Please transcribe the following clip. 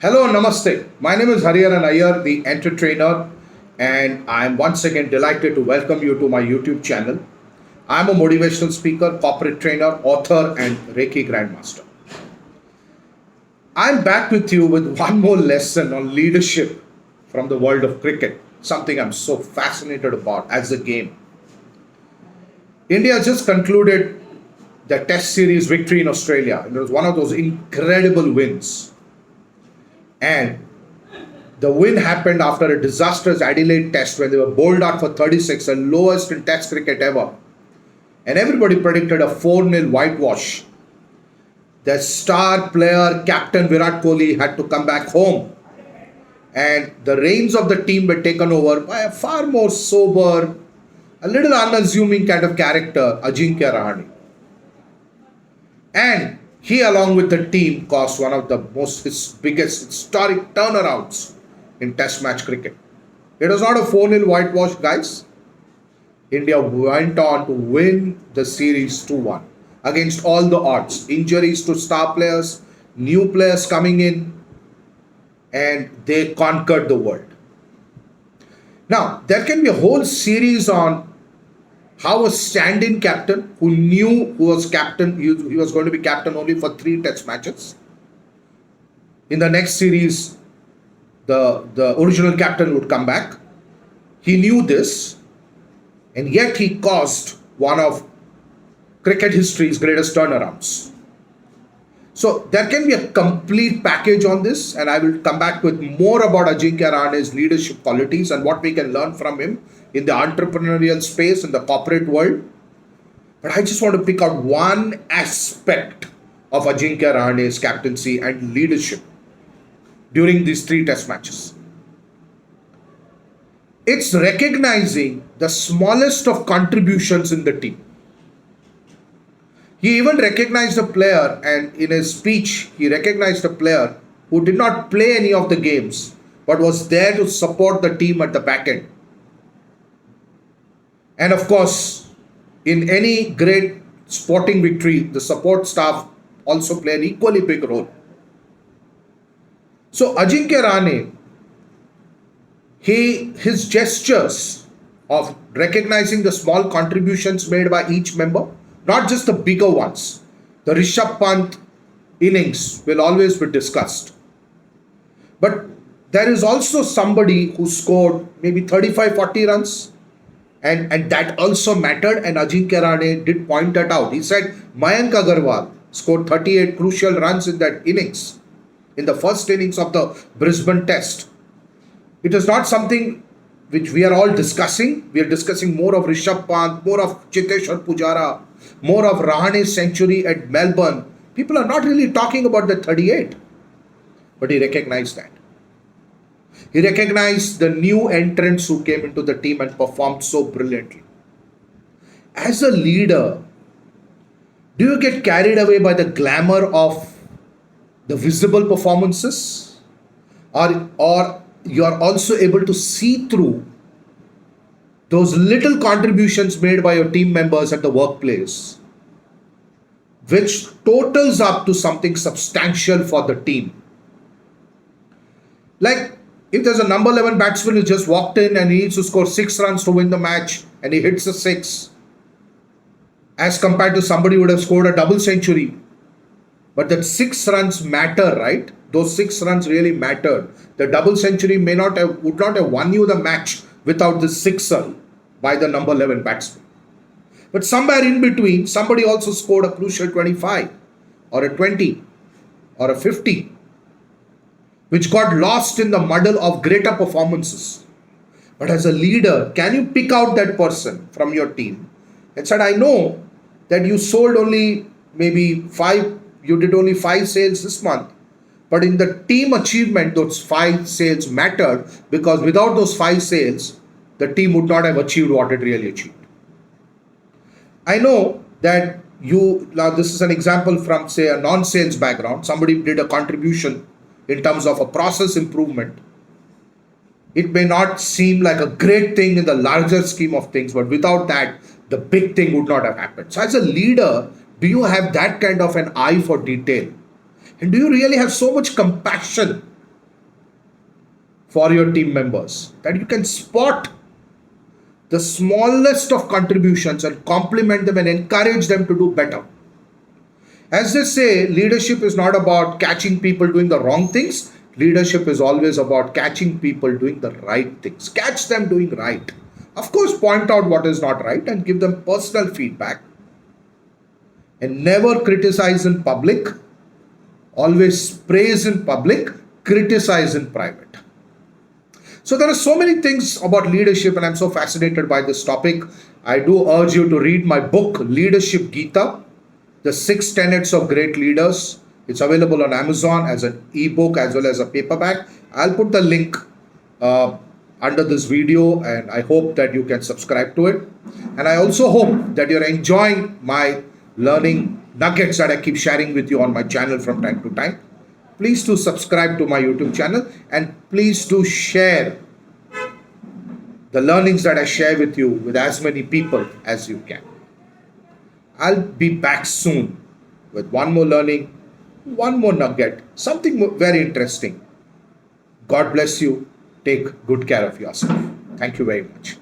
Hello, namaste. My name is Hariharan Iyer, the entertainer, and I'm once again delighted to welcome you to my YouTube channel. I'm a motivational speaker, corporate trainer, author, and Reiki Grandmaster. I'm back with you with one more lesson on leadership from the world of cricket, something I'm so fascinated about as a game. India just concluded the Test Series victory in Australia. It was one of those incredible wins. And the win happened after a disastrous Adelaide Test when they were bowled out for 36, the lowest in Test cricket ever. And everybody predicted a 4-0 whitewash. The star player, Captain Virat Kohli, had to come back home. And the reins of the team were taken over by a far more sober, a little unassuming kind of character, Ajinkya Rahane. And he, along with the team, caused one of the biggest historic turnarounds in Test match cricket. It was not a 4-0 whitewash, guys. India went on to win the series 2-1 against all the odds. Injuries to star players, new players coming in, and they conquered the world. Now, there can be a whole series on how a stand-in captain who knew who was captain, he was going to be captain only for 3 Test matches. In the next series, the original captain would come back. He knew this, and yet he caused one of cricket history's greatest turnarounds. So there can be a complete package on this, and I will come back with more about Ajinkya Rahane's leadership qualities and what we can learn from him in the entrepreneurial space, in the corporate world. But I just want to pick out one aspect of Ajinkya Rahane's captaincy and leadership during these 3 Test matches. It's recognizing the smallest of contributions in the team. He even recognized a player, and in his speech, he recognized a player who did not play any of the games but was there to support the team at the back end. And of course, in any great sporting victory, the support staff also play an equally big role. So Ajinkya Rahane, his gestures of recognizing the small contributions made by each member, not just the bigger ones. The Rishabh Pant innings will always be discussed. But there is also somebody who scored maybe 35-40 runs. And that also mattered, and Ajinkya Rahane did point that out. He said Mayank Agarwal scored 38 crucial runs in that innings, in the first innings of the Brisbane Test. It is not something which we are all discussing. We are discussing more of Rishabh Pant, more of Cheteshwar Pujara, more of Rahane's century at Melbourne. People are not really talking about the 38. But he recognized that. He recognized the new entrants who came into the team and performed so brilliantly. As a leader, do you get carried away by the glamour of the visible performances? Or you are also able to see through those little contributions made by your team members at the workplace, which totals up to something substantial for the team? Like, if there's a number 11 batsman who just walked in and he needs to score 6 runs to win the match and he hits a 6, as compared to somebody who would have scored a double century. But that 6 runs matter, right? Those 6 runs really mattered. The double century would not have won you the match without the sixer by the number 11 batsman. But somewhere in between, somebody also scored a crucial 25 or a 20 or a 50, which got lost in the muddle of greater performances. But as a leader, can you pick out that person from your team and said, I know that you sold only maybe 5, you did only 5 sales this month, but in the team achievement, those 5 sales mattered, because without those 5 sales, the team would not have achieved what it really achieved. I know that now this is an example from, say, a non-sales background. Somebody did a contribution in terms of a process improvement. It may not seem like a great thing in the larger scheme of things, but without that, the big thing would not have happened. So as a leader, do you have that kind of an eye for detail? And do you really have so much compassion for your team members, that you can spot the smallest of contributions and compliment them and encourage them to do better. As they say, leadership is not about catching people doing the wrong things. Leadership is always about catching people doing the right things. Catch them doing right. Of course, point out what is not right and give them personal feedback. And never criticize in public. Always praise in public, criticize in private. So there are so many things about leadership, and I'm so fascinated by this topic. I do urge you to read my book, Leadership Gita, The 6 Tenets of Great Leaders. It's available on Amazon as an ebook as well as a paperback. I'll put the link under this video, and I hope that you can subscribe to it. And I also hope that you're enjoying my learning nuggets that I keep sharing with you on my channel from time to time. Please do subscribe to my YouTube channel, and please do share the learnings that I share with you with as many people as you can. I'll be back soon with one more learning, one more nugget, something very interesting. God bless you. Take good care of yourself. Thank you very much.